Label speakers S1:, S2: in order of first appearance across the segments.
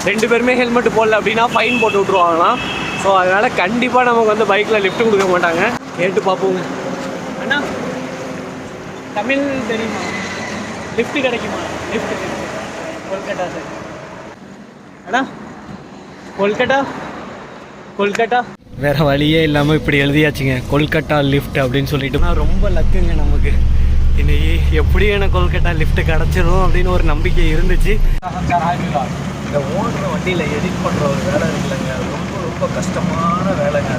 S1: 2 பேருமே ஹெல்மெட் போடல அப்படின்னா ஃபைன் போட்டு விட்ருவாங்களாம். ஸோ அதனால் கண்டிப்பாக நமக்கு வந்து பைக்கில் லிஃப்ட் கொடுக்க மாட்டாங்க. கேட்டு பார்ப்போங்க. அண்ணா தமிழ் தெரியுமா? லிஃப்ட் கிடைக்குமா? Lift Kolkata sir. அண்ணா கொல்கட்டா வேறு வழியே இல்லாமல் இப்படி எழுதியாச்சுங்க, கொல்கட்டா லிஃப்ட் அப்படின்னு சொல்லிட்டு. ரொம்ப லக்குங்க நமக்கு. இன்னைக்கு எப்படியும் எனக்கு கொல்கட்டா லிஃப்ட் கிடச்சிடும் அப்படின்னு ஒரு நம்பிக்கை இருந்துச்சு. இந்த ஓடுற வண்டியில் எடிட் பண்ணுற ஒரு வேலை இருக்குல்லங்க, ரொம்ப கஷ்டமான வேலைங்க.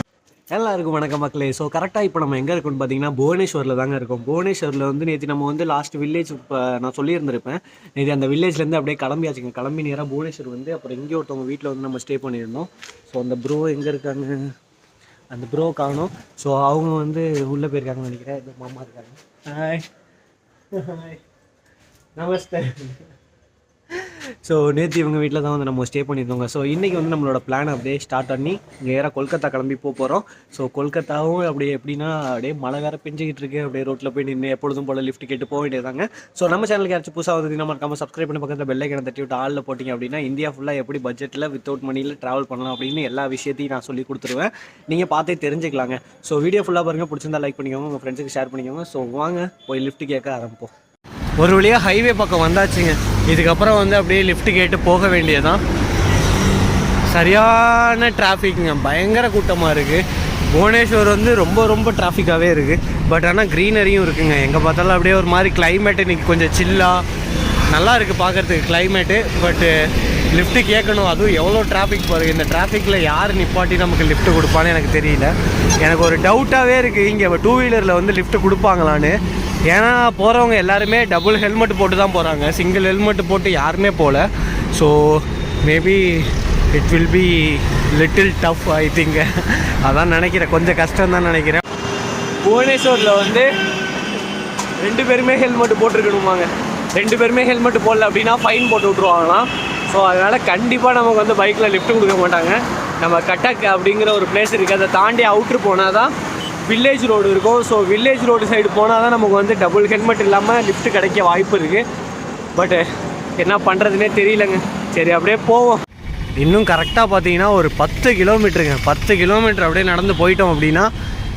S1: எல்லாருக்கும் வணக்கம் மக்களே. ஸோ கரெக்டாக இப்போ நம்ம எங்கே இருக்கோம்னு பார்த்தீங்கன்னா புவனேஸ்வரில் தாங்க இருக்கோம். புவனேஸ்வரில் வந்து நேற்று நம்ம வந்து லாஸ்ட் வில்லேஜ் இப்போ நான் சொல்லியிருந்திருப்பேன். நேற்று அந்த வில்லேஜ்லேருந்து அப்படியே கிளம்பியாச்சுங்க. கிளம்பி நேராக புவனேஸ்வர் வந்து அப்புறம் எங்கேயோ ஒருத்தவங்க வீட்டில் வந்து நம்ம ஸ்டே பண்ணியிருந்தோம். ஸோ அந்த ப்ரோ எங்கே இருக்காங்க? அந்த ப்ரோ காணோம். ஸோ அவங்க வந்து உள்ளே போயிருக்காங்கன்னு நினைக்கிறேன். இந்த மாமா இருக்காங்க. ஹாய் நமஸ்தே. ஸோ நேற்று இவங்க வீட்டில் தான் வந்து நம்ம ஸ்டே பண்ணியிருந்தோங்க. ஸோ இன்றைக்கி வந்து நம்மளோட பிளான் அப்படியே ஸ்டார்ட் பண்ணி நேராக கொல்கத்தா கிளம்பி போகிறோம். ஸோ கொல்கத்தாவும் அப்படியே எப்படின்னா அப்படியே மழை வேறு பெஞ்சிக்கிட்டு இருக்குது. அப்படியே ரோட்டில் போய் நின்று எப்பொழுதும் போல் லிஃப்ட் கேட்டு போக வேண்டியதாங்க. ஸோ நம்ம சேனலுக்கு யாராச்சும் புதுசாக வந்து நம்ம மறக்காமல் சப்ஸ்கிரைப் பண்ணி பக்கத்தில் பெல் ஐக்கனை தட்டி விட்டு ஆளில் போட்டிங்க அப்படின்னா இந்தியா ஃபுல்லாக எப்படி பட்ஜெட்டில் வித்தவுட் மணியில் ட்ராவல் பண்ணலாம் அப்படின்னு எல்லா விஷயத்தையும் நான் சொல்லி கொடுத்துருவேன். நீங்கள் பார்த்தே தெரிஞ்சுக்கலாங்க. ஸோ வீடியோ ஃபுல்லாக பாருங்கள். பிடிச்சிருந்தா லைக் பண்ணிக்கோங்க, உங்கள் ஃப்ரெண்ட்ஸுக்கு ஷேர் பண்ணிக்கோங்க. ஸோ வாங்க போய் லிஃப்ட் கேட்க ஆரம்பிப்போம். ஒரு வழியாக ஹைவே பக்கம் வந்தாச்சுங்க. இதுக்கப்புறம் வந்து அப்படியே லிஃப்ட் கேட்டு போக வேண்டியதான். சரியான டிராஃபிக்குங்க, பயங்கர கூட்டமாக இருக்குது. புவனேஸ்வர் வந்து ரொம்ப டிராஃபிக்காகவே இருக்குது. பட் ஆனால் க்ரீனரியும் இருக்குங்க. எங்கே பார்த்தாலும் அப்படியே ஒரு மாதிரி கிளைமேட்டு இன்றைக்கி கொஞ்சம் சில்லாக நல்லா இருக்குது பார்க்குறதுக்கு கிளைமேட்டு. பட்டு லிஃப்ட்டு கேட்கணும், அதுவும் எவ்வளோ டிராஃபிக் பாருங்கள். இந்த டிராஃபிக்கில் யார் நிப்பாட்டி நமக்கு லிஃப்ட்டு கொடுப்பான்னு எனக்கு தெரியல. எனக்கு ஒரு டவுட்டாகவே இருக்குது, இங்கே 2 வீலரில் வந்து லிஃப்ட்டு கொடுப்பாங்களான்னு. ஏன்னா போகிறவங்க எல்லாருமே டபுள் ஹெல்மெட் போட்டு தான் போகிறாங்க, சிங்கிள் ஹெல்மெட் போட்டு யாருமே போகல. So maybe it will be little tough I think. அதான் நினைக்கிறேன், கொஞ்சம் கஷ்டம் தான் நினைக்கிறேன். புவனேஸ்வரில் வந்து 2 பேருமே ஹெல்மெட் போட்டிருக்கணுமாங்க. 2 பேருமே ஹெல்மெட் போடல அப்படின்னா ஃபைன் போட்டு விட்ருவாங்களாம். ஸோ அதனால் கண்டிப்பாக நமக்கு வந்து பைக்கில் லிஃப்ட் கொடுக்க மாட்டாங்க. நம்ம கட்டக் அப்படிங்கிற ஒரு பிளேஸ் இருக்குது, அதை தாண்டி அவுட்ரு போனால் தான் வில்லேஜ் ரோடு இருக்கும். ஸோ வில்லேஜ் ரோடு சைடு போனால் தான் நமக்கு வந்து டபுள் ஹெல்மெட் இல்லாமல் லிஃப்ட் கிடைக்க வாய்ப்பு இருக்குது. பட்டு என்ன பண்ணுறதுனே தெரியலங்க. சரி அப்படியே போவோம். இன்னும் கரெக்டாக பார்த்தீங்கன்னா ஒரு 10 கிலோமீட்டருங்க. 10 கிலோமீட்டர் அப்படியே நடந்து போயிட்டோம் அப்படின்னா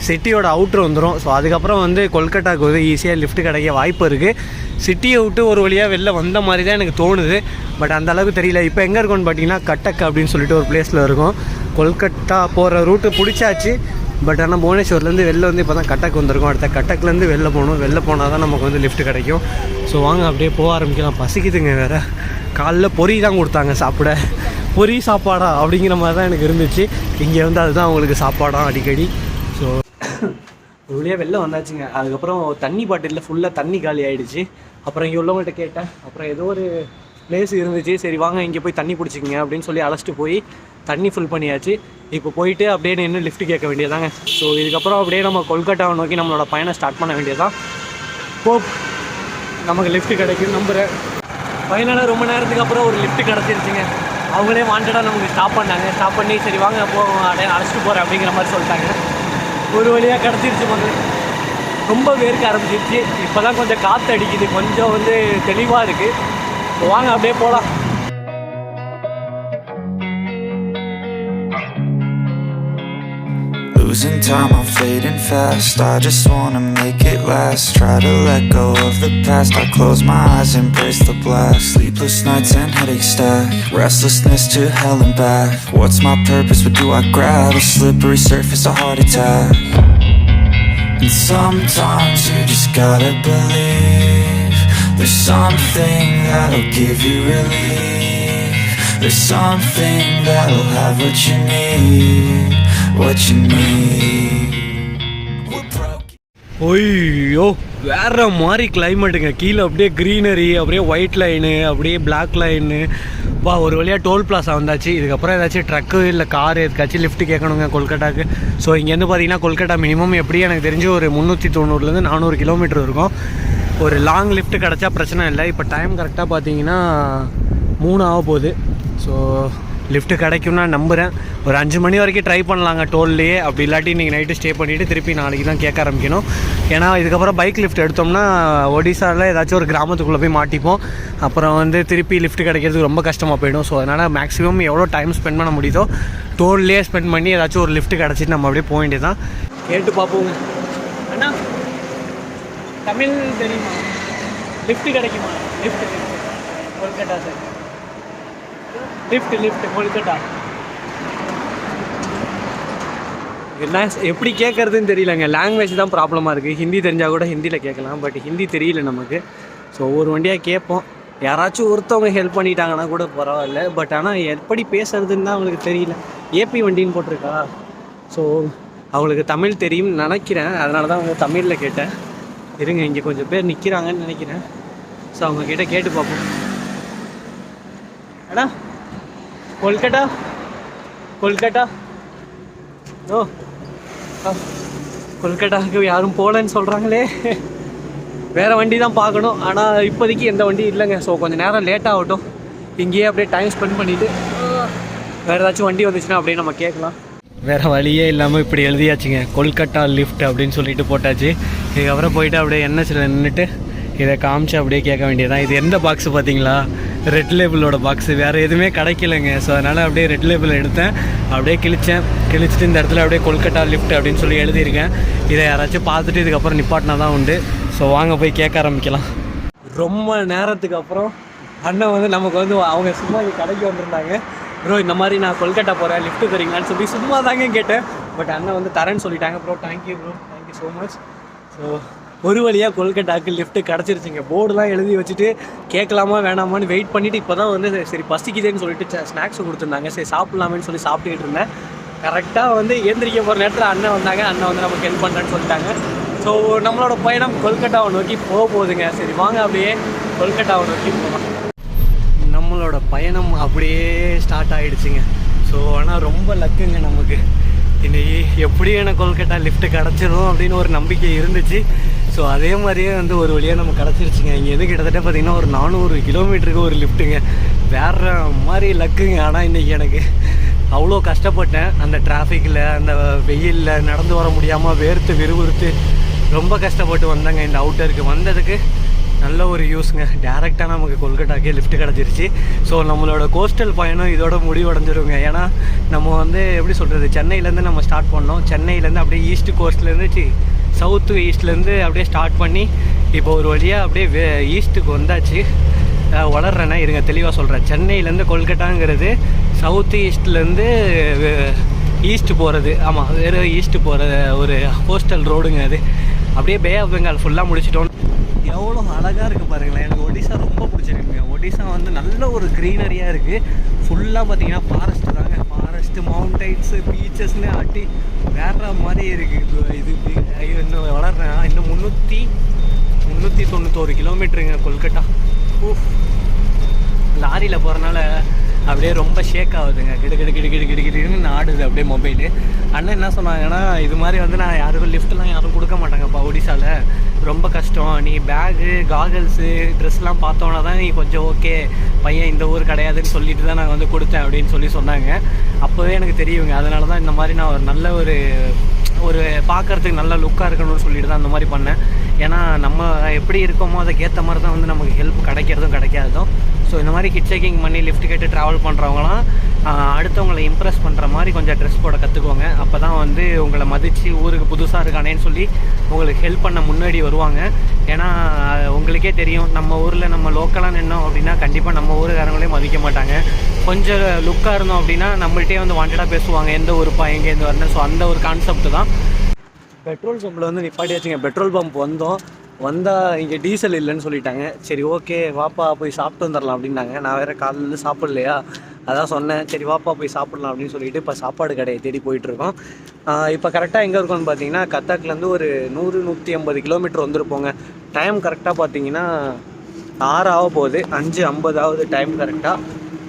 S1: சிட்டியோட அவுட்ரு வந்துடும். ஸோ அதுக்கப்புறம் வந்து கொல்கட்டாவுக்கு வந்து ஈஸியாக லிஃப்ட் கிடைக்க வாய்ப்பு இருக்குது. சிட்டியை விட்டு ஒரு வழியாக வெளில வந்த மாதிரி தான் எனக்கு தோணுது. பட் அந்தளவுக்கு தெரியல. இப்போ எங்கே இருக்கோன்னு பார்த்தீங்கன்னா கட்டக் அப்படின்னு சொல்லிட்டு ஒரு பிளேஸில் இருக்கும். கொல்கட்டா போகிற ரூட்டு பிடிச்சாச்சு. பட் ஆனால் புவனேஸ்வர்லேருந்து வெளில வந்து இப்போ தான் கட்டக் வந்திருக்கும். அடுத்த கட்டக்லேருந்து வெளில போகணும். வெளில போனால் தான் நமக்கு வந்து லிஃப்ட் கிடைக்கும். ஸோ வாங்க அப்படியே போக ஆரம்பிக்கலாம். பசிக்குதுங்க வேறு. காலைல பொரி தான் கொடுத்தாங்க சாப்பிட. பொரி சாப்பாடா அப்படிங்கிற மாதிரி தான் எனக்கு இருந்துச்சு. இங்கே வந்து அதுதான் அவங்களுக்கு சாப்பாடாக அடிக்கடி. ஸோ ஒரு வழியாக வெளில வந்தாச்சுங்க. அதுக்கப்புறம் தண்ணி பாட்டிலில் ஃபுல்லாக தண்ணி காலி ஆகிடுச்சு. அப்புறம் இங்கே உள்ளவங்கள்ட்ட கேட்டேன். அப்புறம் ஏதோ ஒரு பிளேஸ் இருந்துச்சு, சரி வாங்க இங்கே போய் தண்ணி பிடிச்சிக்கிங்க அப்படின்னு சொல்லி அழைச்சிட்டு போய் தண்ணி ஃபுல் பண்ணியாச்சு. இப்போ போயிட்டு அப்படியே நின்று லிஃப்ட் கேட்க வேண்டியதாங்க. ஸோ இதுக்கப்புறம் அப்படியே நம்ம கொல்கட்டாவை நோக்கி நம்மளோட பயணம் ஸ்டார்ட் பண்ண வேண்டியதான். ஹோப் நமக்கு லிஃப்ட் கிடைக்கும் நம்புகிறேன். ஃபைனலாக ரொம்ப நேரத்துக்கு அப்புறம் ஒரு லிஃப்ட் கிடச்சிருச்சுங்க. அவங்களே வாண்டடாக நமக்கு ஸ்டாப் பண்ணாங்க. ஸ்டாப் பண்ணி சரி வாங்க அப்படியே அழைச்சிட்டு போகிறேன் அப்படிங்கிற மாதிரி சொல்லிட்டாங்க. ஒரு வழியாக கிடச்சிருச்சு. முதல்ல ரொம்ப வேர்க்க ஆரம்பிச்சிருச்சு. இப்போ தான் கொஞ்சம் காற்று அடிக்குது, கொஞ்சம் வந்து தெளிவாக இருக்குது. வாங்க அப்படியே போகலாம்.
S2: Losing time, I'm fading fast. I just wanna make it last. Try to let go of the past. I close my eyes, embrace the blast. Sleepless nights and headaches stack. Restlessness to hell and back. What's my purpose? What do I grab? A slippery surface, a heart attack. And sometimes you just gotta believe there's something that'll give you relief. There's something that'll have what you need. What you need.
S1: ஓய்யோ வேறு மாதிரி கிளைமேட்டுங்க. கீழே அப்படியே greenery, அப்படியே white line, அப்படியே black line. ஒரு வழியாக toll Plaza வந்தாச்சு. இதுக்கப்புறம் ஏதாச்சும் ட்ரக்கு இல்லை கார் எதுக்காச்சும் லிஃப்ட் கேட்கணுங்க கொல்கட்டாக்கு. ஸோ இங்கேருந்து பார்த்தீங்கன்னா கொல்கட்டா மினிமம் எப்படி எனக்கு தெரிஞ்சு ஒரு 390 400 கிலோமீட்டர் இருக்கும். ஒரு லாங் லிஃப்ட் கிடச்சா பிரச்சனை இல்லை. இப்போ டைம் கரெக்டாக பார்த்தீங்கன்னா 3 ஆக போகுது. ஸோ லிஃப்ட்டு கிடைக்கும்னா நம்புகிறேன். ஒரு 5 மணி வரைக்கும் ட்ரை பண்ணலாங்க டோல்லையே. அப்படி இல்லாட்டி நீங்கள் நைட்டு ஸ்டே பண்ணிவிட்டு திருப்பி நாளைக்கு தான் கேட்க ஆரம்பிக்கணும். ஏன்னா இதுக்கப்புறம் பைக் லிஃப்ட் எடுத்தோம்னா ஒடிசாவில் ஏதாச்சும் ஒரு கிராமத்துக்குள்ளே போய் மாட்டிப்போம். அப்புறம் வந்து திருப்பி லிஃப்ட் கிடைக்கிறதுக்கு ரொம்ப கஷ்டமாக போயிடும். ஸோ அதனால் மேக்ஸிமம் எவ்வளோ டைம் ஸ்பெண்ட் பண்ண முடியுதோ டோல்லையே ஸ்பெண்ட் பண்ணி ஏதாச்சும் ஒரு லிஃப்ட் கிடச்சிட்டு நம்ம அப்படியே போக வேண்டியது தான். கேட்டு பார்ப்போங்க. அண்ணா தமிழ் தெரியுமா? லிஃப்ட் கிடைக்குமா? Lift Kolkata sir, lift Kolkata. என்ன எப்படி கேட்குறதுன்னு தெரியலங்க. லாங்குவேஜ் தான் ப்ராப்ளமாக இருக்குது. ஹிந்தி தெரிஞ்சால் கூட ஹிந்தியில் கேட்கலாம், பட் ஹிந்தி தெரியல நமக்கு. ஸோ ஒவ்வொரு வண்டியாக கேட்போம். யாராச்சும் ஒருத்தவங்க ஹெல்ப் பண்ணிட்டாங்கன்னா கூட பரவாயில்ல, பட் ஆனால் எப்படி பேசுறதுன்னு தான் அவங்களுக்கு தெரியல. ஏபி வண்டின்னு போட்டிருக்கா. ஸோ அவங்களுக்கு தமிழ் தெரியும்னு நினைக்கிறேன், அதனால தான் அவங்க தமிழில் கேட்டேன். இருங்க, இங்கே கொஞ்சம் பேர் நிற்கிறாங்கன்னு நினைக்கிறேன். ஸோ அவங்கக்கிட்ட கேட்டு பார்ப்போம். அண்ணா கொல்கட்டா கொல்கட்டா ஓ கொல்கட்டாவுக்கு யாரும் போகலன்னு சொல்கிறாங்களே. வேறு வண்டி தான் பார்க்கணும், ஆனால் இப்போதைக்கு எந்த வண்டி இல்லைங்க. ஸோ கொஞ்சம் நேரம் லேட் ஆகட்டும். இங்கேயே அப்படியே டைம் ஸ்பெண்ட் பண்ணிவிட்டு வேறு ஏதாச்சும் வண்டி வந்துச்சுன்னா அப்படியே நம்ம கேட்கலாம். வேறு வழியே இல்லாமல் இப்படி எழுதியாச்சுங்க, கொல்கட்டா லிஃப்ட் அப்படின்னு சொல்லிட்டு போட்டாச்சு. இதுக்கப்புறம் போயிட்டு அப்படியே என்எச்சில் நின்றுட்டு இதை காமிச்சு அப்படியே கேட்க வேண்டியதான். இது எந்த பாக்ஸு பார்த்தீங்களா? ரெட் லேபிளோட பாக்ஸு. வேறு எதுவுமே கிடைக்கலைங்க. ஸோ அதனால் அப்படியே ரெட் லேபிள் எடுத்தேன், அப்படியே கிழிச்சிட்டு இந்த இடத்துல அப்படியே கொல்கட்டா லிஃப்ட் அப்படின்னு சொல்லி எழுதியிருக்கேன். இதை யாராச்சும் பார்த்துட்டு இதுக்கப்புறம் நிப்பாட்டினா தான் உண்டு. ஸோ வாங்க போய் கேட்க ஆரம்பிக்கலாம். ரொம்ப நேரத்துக்கு அப்புறம் அண்ணன் வந்து நமக்கு வந்து அவங்க சும்மா இங்கே கடைக்கு வந்திருந்தாங்க. ப்ரோ இந்த மாதிரி நான் கொல்கட்டா போகிறேன், லிஃப்ட்டு தரீங்களான்னு சொல்லி சும்மா தாங்க கேட்டேன். பட் அண்ணன் வந்து தரேன்னு சொல்லிட்டாங்க. Bro thank you so much. So ஒரு வழியாக கொல்கட்டாவுக்கு லிஃப்ட்டு கிடச்சிருச்சிங்க. போர்டுலாம் எழுதி வச்சுட்டு கேட்கலாமா வேணாமான்னு வெயிட் பண்ணிவிட்டு இப்போ தான் வந்து சரி பசிக்குதேன்னு சொல்லிட்டு ஸ்நாக்ஸ் கொடுத்துருந்தாங்க. சரி சாப்பிட்லாமேன்னு சொல்லி சாப்பிட்டுக்கிட்டு இருந்தேன். கரெக்டாக வந்து ஏந்திரிக்க போகிற நேரத்தில் அண்ணன் வந்தாங்க. அண்ணன் வந்து நமக்கு ஹெல்ப் பண்ணுறேன்னு சொல்லிட்டாங்க. ஸோ நம்மளோட பயணம் கொல்கட்டாவை நோக்கி போகுதுங்க. சரி வாங்க அப்படியே கொல்கட்டாவை நோக்கி போகலாம். நம்மளோட பயணம் அப்படியே ஸ்டார்ட் ஆகிடுச்சிங்க. ஸோ ஆனால் ரொம்ப லக்குங்க நமக்கு. இன்றைக்கி எப்படியும் எனக்கு கொல்கட்டா லிஃப்ட்டு கிடச்சிரும் அப்படின்னு ஒரு நம்பிக்கை இருந்துச்சு. ஸோ அதே மாதிரியே வந்து ஒரு வழியாக நம்ம கிடச்சிருச்சுங்க. இங்கேருந்து கிட்டத்தட்ட பார்த்திங்கன்னா ஒரு 400 கிலோமீட்டருக்கு ஒரு லிஃப்ட்டுங்க. வேறு மாதிரி லக்குங்க. ஆனால் இன்றைக்கி எனக்கு அவ்வளோ கஷ்டப்பட்டேன். அந்த டிராஃபிக்கில் அந்த வெயிலில் நடந்து வர முடியாமல் வேர்த்து விறுவிறுத்து ரொம்ப கஷ்டப்பட்டு வந்தேங்க. இந்த அவுட்டருக்கு வந்ததுக்கு நல்ல ஒரு யூஸுங்க. டேரெக்டாக நமக்கு கொல்கட்டாக்கே லிஃப்ட் கிடச்சிருச்சு. ஸோ நம்மளோட கோஸ்டல் பயணம் இதோட முடிவடைஞ்சிருங்க. ஏன்னா நம்ம வந்து எப்படி சொல்கிறது, சென்னையிலேருந்து நம்ம ஸ்டார்ட் பண்ணோம். சென்னையிலேருந்து அப்படியே ஈஸ்ட் கோஸ்ட்லேருந்து சவுத்து ஈஸ்ட்லேருந்து அப்படியே ஸ்டார்ட் பண்ணி இப்போ ஒரு வழியாக அப்படியே ஈஸ்ட்டுக்கு வந்தாச்சு. வளர்றேன்னா இருங்க தெளிவாக சொல்கிறேன். சென்னையிலேருந்து கொல்கட்டாங்கிறது சவுத்து ஈஸ்ட்லேருந்து ஈஸ்ட் போகிறது. ஆமாம், வேறு ஈஸ்ட் போகிற ஒரு கோஸ்டல் ரோடுங்க அது. அப்படியே பே ஆஃப் பெங்கால் ஃபுல்லாக முடிச்சிட்டோம். எவ்வளோ அழகாக இருக்குது பாருங்களேன். எனக்கு ஒடிசா ரொம்ப பிடிச்சிருக்குங்க. ஒடிசா வந்து நல்ல ஒரு க்ரீனரியாக இருக்குது. ஃபுல்லாக பார்த்தீங்கன்னா ஃபாரஸ்ட்டு தாங்க. ஃபாரஸ்ட்டு, மவுண்டைன்ஸு, பீச்சஸ்னு ஆட்டி வேற மாதிரி இருக்குது. இது இன்னும் வளர்றேன். இன்னும் 391 கிலோமீட்டருங்க கொல்கட்டா. லாரியில் போகிறனால அப்படியே ரொம்ப ஷேக் ஆகுதுங்க. கிடுன்னு ஆடுது அப்படியே மொபைலு. அண்ணன் என்ன சொன்னாங்கன்னா, இது மாதிரி வந்து நான் யாருக்கும் லிஃப்ட்லாம் யாரும் கொடுக்க மாட்டாங்கப்பா ஒடிசாவில், ரொம்ப கஷ்டம். நீ பேகு, காகல்ஸு, ட்ரெஸ்லாம் பார்த்தோன்னா தான் நீ கொஞ்சம் ஓகே பையன் இந்த ஊர் கிடையாதுன்னு சொல்லிட்டு தான் நாங்கள் வந்து கொடுத்தேன் அப்படின்னு சொல்லி சொன்னாங்க. அப்போவே எனக்கு தெரியுங்க. அதனால தான் இந்த மாதிரி நான் ஒரு நல்ல ஒரு பார்க்குறதுக்கு நல்ல லுக்காக இருக்கணும்னு சொல்லிட்டு தான் அந்த மாதிரி பண்ணேன். ஏன்னா நம்ம எப்படி இருக்கோமோ அதுக்கேற்ற மாதிரி தான் வந்து நமக்கு ஹெல்ப் கிடைக்கிறதும் கிடைக்காததும். ஸோ இந்த மாதிரி ஹிட்ச்ஹைக்கிங் பண்ணி லிஃப்ட் கேட்டு ட்ராவல் பண்ணுறவங்களாம் அடுத்தவங்களை இம்ப்ரெஸ் பண்ணுற மாதிரி கொஞ்சம் ட்ரெஸ் போட கற்றுக்குவாங்க. அப்போ தான் வந்து உங்களை மதித்து ஊருக்கு புதுசாக இருக்கானேன்னு சொல்லி உங்களுக்கு ஹெல்ப் பண்ண முன்னாடி வருவாங்க. ஏன்னா உங்களுக்கே தெரியும், நம்ம ஊரில் நம்ம லோக்கலாக நின்னோம் அப்படின்னா கண்டிப்பாக நம்ம ஊருக்காரங்களே மதிக்க மாட்டாங்க. கொஞ்சம் லுக்காக இருந்தோம் அப்படின்னா நம்மள்கிட்டே வந்து வாண்டடாக பேசுவாங்க, எந்த ஊருப்பா எங்கேருந்து வரணும். ஸோ அந்த ஒரு கான்செப்ட் தான். பெட்ரோல் பம்பில் வந்து நிப்பாட்டியாச்சுங்க. பெட்ரோல் பம்ப் வந்தால் இங்கே டீசல் இல்லைன்னு சொல்லிட்டாங்க. சரி ஓகே வாப்பா போய் சாப்பிட்டு வந்துடலாம் அப்படின்னாங்க. நான் வேறு காலையிலேருந்து சாப்பிட்லையா, அதான் சொன்னேன் சரி வாப்பா போய் சாப்பிட்லாம் அப்படின்னு சொல்லிட்டு இப்போ சாப்பாடு கடையை தேடி போயிட்டுருக்கோம். இப்போ கரெக்டாக எங்கே இருக்கோன்னு பார்த்தீங்கன்னா, கத்தாக்லேருந்து ஒரு 100-150 கிலோமீட்டர் வந்துருப்போங்க. டைம் கரெக்டாக பார்த்தீங்கன்னா 6 ஆக போகுது, 5:50 டைம் கரெக்டாக.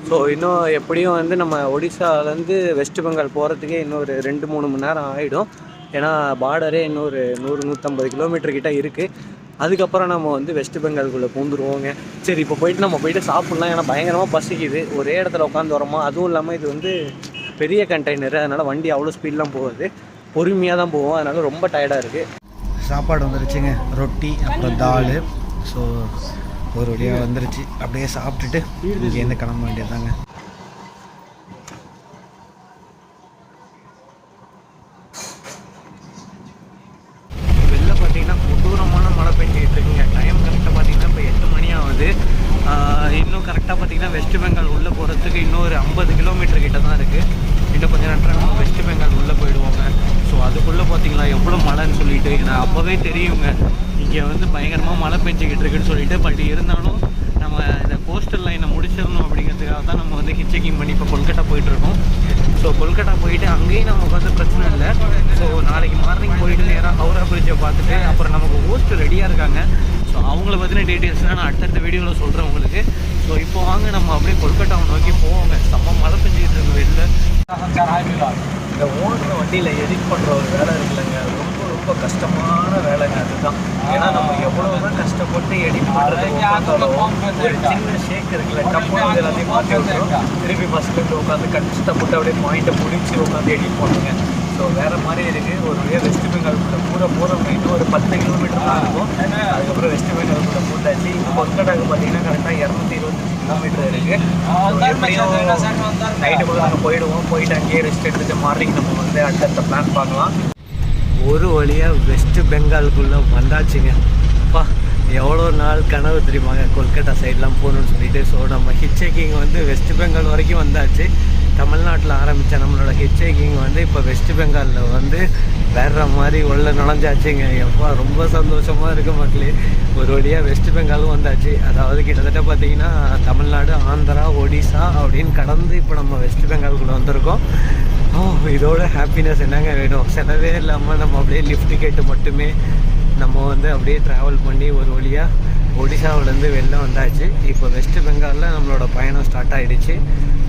S1: ஸோ இன்னும் எப்படியும் வந்து நம்ம ஒடிசாலேருந்து வெஸ்ட் பெங்கால் போகிறதுக்கே இன்னும் ஒரு 2-3 மணி நேரம் ஆகிடும். ஏன்னா பார்டரே இன்னொரு 100-150 கிலோமீட்டர் கிட்ட இருக்குது. அதுக்கப்புறம் நம்ம வந்து வெஸ்ட் பெங்கால்குள்ளே பூந்துருவோங்க. சரி இப்போ போயிட்டு நம்ம போயிட்டு சாப்பிட்லாம். ஏன்னா பயங்கரமாக பசிக்குது. ஒரே இடத்துல உட்காந்து வரோமா. அதுவும் இல்லாமல் இது வந்து பெரிய கண்டெய்னரு, அதனால் வண்டி அவ்வளோ ஸ்பீட்லாம் போகுது, பொறுமையாக தான் போவோம். அதனால் ரொம்ப டயர்டாக இருக்குது. சாப்பாடு வந்துருச்சுங்க, ரொட்டி அப்புறம் தால். ஸோ ஒரு வழியாக வந்துருச்சு. அப்படியே சாப்பிட்டுட்டு இங்கேருந்து கிளம்ப வேண்டியதாங்க. வெளில பார்த்தீங்கன்னா கொடூரமான மழை பெஞ்சிக்கிட்டு இருக்குங்க. டைம் கரெக்டாக பார்த்தீங்கன்னா இப்போ 8 மணி ஆகுது. இன்னும் கரெக்டாக பார்த்தீங்கன்னா வெஸ்ட் பெங்கால் உள்ளே போகிறதுக்கு இன்னும் ஒரு 50 கிலோமீட்டர் கிட்ட தான் இருக்குது. இன்னும் கொஞ்சம் நேரத்தில் நம்ம வெஸ்ட் பெங்கால் உள்ளே போயிடுவோங்க. ஸோ அதுக்குள்ளே பார்த்தீங்களா எவ்வளோ மழைன்னு சொல்லிட்டு நான் அப்போவே தெரியுங்க இங்கே வந்து பயங்கரமாக மழை பெஞ்சிக்கிட்டு இருக்குன்னு சொல்லிட்டு. பட் இருந்தாலும் நம்ம இந்த கோஸ்டல் லைனை முடிச்சிடணும் அப்படிங்கிறதுக்காக தான் நம்ம வந்து ஹிட்ச்ஹைக்கிங் பண்ணி இப்போ கொல்கட்டா போயிட்டுருக்கோம். ஸோ கொல்கட்டா போயிட்டு அங்கேயும் நமக்கு வந்து பிரச்சனை இல்லை. ஸோ நாளைக்கு மார்னிங் போயிட்டு நேராக ஹவுரா பிரிட்ஜை பார்த்துட்டு அப்புறம் நமக்கு ஹோஸ்ட் ரெடியாக இருக்காங்க. ஸோ அவங்கள பற்றின டீட்டெயில்ஸ்லாம் நான் அடுத்தடுத்த வீடியோவில் சொல்கிறேன் உங்களுக்கு. ஸோ இப்போ வாங்க நம்ம அப்படியே கொல்கட்டாவை நோக்கி போவோங்க. செம்ம மழை பெஞ்சிக்கிட்டு இருக்கு வெளில. இந்த ஓடுற வண்டியில் எடிட் பண்ணுற ஒரு வேலை இருக்குல்லங்க, ரொம்ப ரொம்ப கஷ்டமான வேலைங்க அதுதான். ஏன்னா நம்ம எவ்வளோ தான் கஷ்டப்பட்டு எடிட் பண்ணுறதுக்கு உட்காந்தாலும் ஒரு சின்ன ஷேக் இருக்குல்ல, டப்புன்னு எல்லாத்தையும் மாற்றி விட்டுரும். திருப்பி ஃபஸ்ட்டு உட்காந்து கஷ்டப்பட்டு அப்படியே பாயிண்ட்டை முடிச்சு உட்காந்து எடிட் பண்ணுங்க. ஸோ வேறு மாதிரி இருக்குது. ஒரு வழியாக வெஸ்ட் பெங்கால்குள்ளே போகிறவங்க இன்னும் ஒரு 10 கிலோமீட்டர் தான் இருக்கும். அதுக்கப்புறம் வெஸ்ட் பெங்கால்குள்ளே பூந்தாச்சு. இப்போ கொல்கட்டாவுக்கு பார்த்தீங்கன்னா கரெக்டாக 225 கிலோமீட்டர் இருக்குது. நைட்டுக்குள்ளே நாங்கள் போயிடுவோம். போயிட்டு அங்கேயே ரெஸ்ட் எடுத்துகிட்டு மார்னிங் நம்ம வந்து அடுத்த பிளான் பார்க்கலாம். ஒரு வழியாக வெஸ்ட் பெங்கால்குள்ளே வந்தாச்சுங்க. அப்பா எவ்வளோ நாள் கனவு தெரியுமாங்க கொல்கட்டா சைட்லாம் போகணுன்னு சொல்லிட்டு. ஸோ நம்ம ஹிட்ச்ஹைக்கிங் வந்து வெஸ்ட் பெங்கால் வரைக்கும் வந்தாச்சு. தமிழ்நாட்டில் ஆரம்பித்த நம்மளோட ஹிட்ச்ஹைக்கிங் வந்து இப்போ வெஸ்ட் பெங்காலில் வந்து வேற மாதிரி உள்ள நுழைஞ்சாச்சுங்க. எப்பா ரொம்ப சந்தோஷமாக இருக்குது மக்களே. ஒரு வழியாக வெஸ்ட் பெங்காலும் வந்தாச்சு. அதாவது கிட்டத்தட்ட பார்த்திங்கன்னா தமிழ்நாடு, ஆந்திரா, ஒடிசா அப்படின்னு கடந்து இப்போ நம்ம வெஸ்ட் பெங்கால்குள்ளே வந்திருக்கோம். இதோட ஹாப்பினஸ் என்னங்க வேணும். செலவே இல்லாமல் நம்ம அப்படியே லிஃப்ட் கேட்டு மட்டுமே நம்ம வந்து அப்படியே ட்ராவல் பண்ணி ஒரு வழியாக ஒடிசாவிலேருந்து வெளில வந்தாச்சு. இப்போ வெஸ்ட் பெங்காலில் நம்மளோட பயணம் ஸ்டார்ட் ஆகிடுச்சு.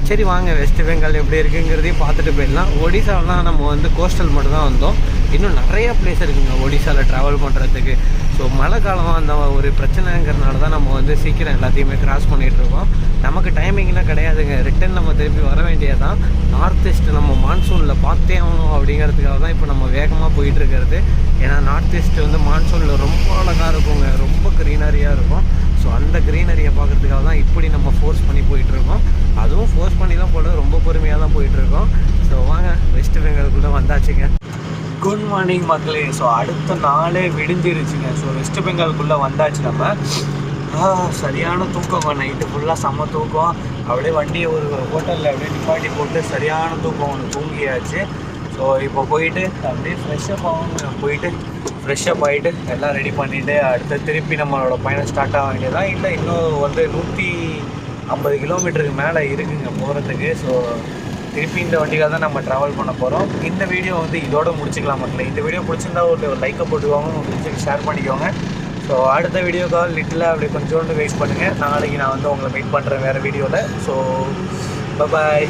S1: சரி வாங்க வெஸ்ட் பெங்கால் எப்படி இருக்குங்கிறதையும் பார்த்துட்டு போயிடலாம். ஒடிசாவெலாம் நம்ம வந்து கோஸ்டல் மட்டும் தான் வந்தோம். இன்னும் நிறையா பிளேஸ் இருக்குங்க ஒடிசாவில் ட்ராவல் பண்ணுறதுக்கு. ஸோ மழை காலம் அந்த ஒரு பிரச்சனைங்கிறதுனால தான் நம்ம வந்து சீக்கிரம் எல்லாத்தையுமே கிராஸ் பண்ணிகிட்ருக்கோம். நமக்கு டைமிங்லாம் கிடையாதுங்க. ரிட்டன் நம்ம திருப்பி வர வேண்டியதான். நார்த் ஈஸ்ட் நம்ம மான்சூனில் பார்த்தே ஆகணும் அப்படிங்கிறதுக்காக தான் இப்போ நம்ம வேகமாக போயிட்டுருக்கிறது. ஏன்னா நார்த் ஈஸ்ட் வந்து மான்சூனில் ரொம்ப அழகாக இருக்குங்க, ரொம்ப க்ரீனரியாக இருக்கும். ஸோ அந்த க்ரீனரியை பார்க்குறதுக்காக தான் இப்படி நம்ம ஃபோர்ஸ் பண்ணி போயிட்டுருக்கோம். அதுவும் ஃபோர்ஸ் பண்ணி தான் போல ரொம்ப பொறுமையாக தான் போயிட்டுருக்கோம். ஸோ வாங்க வெஸ்ட் பெங்கால்குள்ளே வந்தாச்சுங்க. குட் மார்னிங் மக்களே. ஸோ அடுத்த நாளே விடிஞ்சிருச்சுங்க. ஸோ வெஸ்ட் பெங்கால்குள்ளே வந்தாச்சு நம்ம. சரியான தூக்கம் நைட்டு ஃபுல்லாக செம்ம தூக்கம். அப்படியே வண்டியை ஒரு ஹோட்டலில் அப்படியே நிப்பாட்டி போட்டு சரியான தூக்கம் ஒன்று தூங்கியாச்சு. ஸோ இப்போ போயிட்டு அப்படியே ஃப்ரெஷ்ஷப் ஆகும். போயிட்டு ஃப்ரெஷ்ஷப் ஆகிட்டு எல்லாம் ரெடி பண்ணிவிட்டு அடுத்து திருப்பி நம்மளோட பயணம் ஸ்டார்ட் ஆக வேண்டியதான். இல்லை இன்னும் வந்து 150 கிலோமீட்டருக்கு மேலே இருக்குங்க போகிறதுக்கு. ஸோ திருப்பி இந்த வண்டிக்காக தான் நம்ம ட்ராவல் பண்ண போகிறோம். இந்த வீடியோ வந்து இதோட முடிச்சுக்கலாம் மக்களே. இந்த வீடியோ பிடிச்சிருந்தா ஒரு லைக்கை போட்டுக்கோங்க, உங்கள் ஃப்ரெண்ட்ஸுக்கு ஷேர் பண்ணிக்கோங்க. ஸோ அடுத்த வீடியோக்காக லிட்டில் அப்படி கொஞ்சோண்டு வெயிட் பண்ணுங்கள். நாளைக்கு நான் வந்து உங்களை மீட் பண்ணுறேன் வேறு வீடியோவில். So bye.